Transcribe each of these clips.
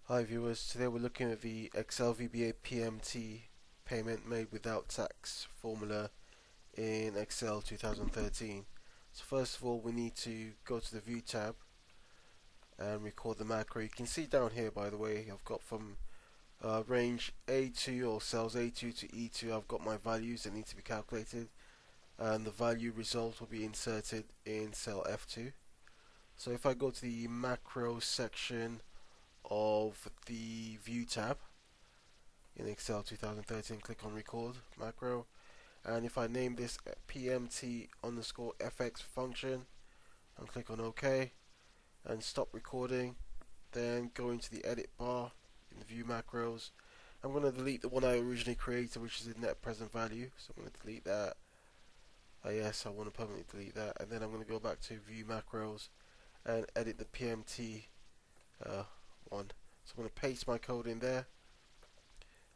Hi viewers, today we're looking at the Excel VBA PMT payment made without tax formula in Excel 2013. So first of all we need to go to the View tab and record the macro. You can see down here, by the way, I've got from range A2 or cells A2 to E2, I've got my values that need to be calculated, and the value result will be inserted in cell F2. So if I go to the macro section of the View tab in Excel 2013, click on record macro, and if I name this PMT underscore FX function and click on OK and stop recording, then go into the edit bar in the view macros. I'm going to delete the one I originally created, which is the net present value, so I'm going to delete that. Yes, I want to permanently delete that, and then I'm going to go back to view macros and edit the PMT one. So I'm going to paste my code in there.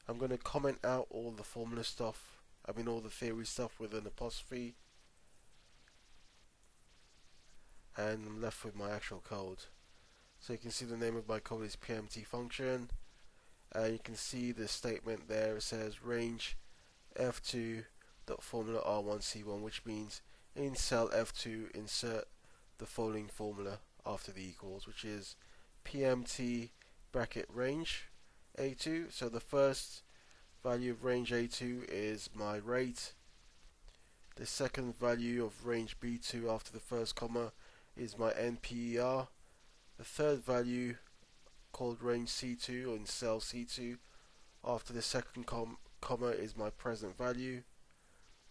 I'm going to comment out all the formula stuff, all the theory stuff with an apostrophe, and I'm left with my actual code. So you can see the name of my code is PMT function, and you can see the statement there. It says range F2 dot formula R1C1, which means in cell F2 insert the following formula after the equals, which is PMT bracket range A2. So the first value of range A2 is my rate. The second value of range B2 after the first comma is my NPER. The third value, called range C2 or in cell C2, after the second comma is my present value.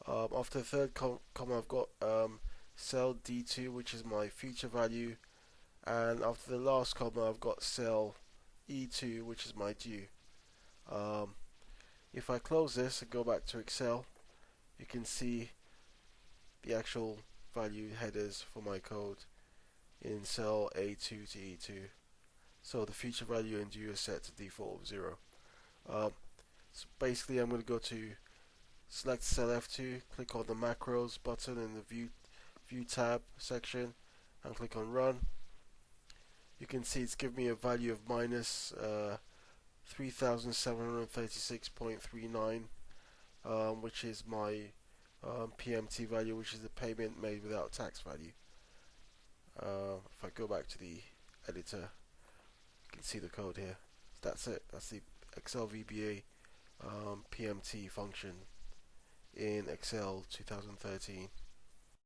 After the third comma I've got cell D2, which is my future value, and after the last comma I've got cell E2, which is my due. If I close this and go back to Excel, you can see the actual value headers for my code in cell A2 to E2. So the future value and due is set to default of 0. So basically I'm going to go to select cell F2, click on the macros button in the view tab section and click on run. You can see it's given me a value of minus 3736.39, which is my PMT value, which is the payment made without tax value. If I go back to the editor, you can see the code here. That's it. That's the Excel VBA PMT function in Excel 2013.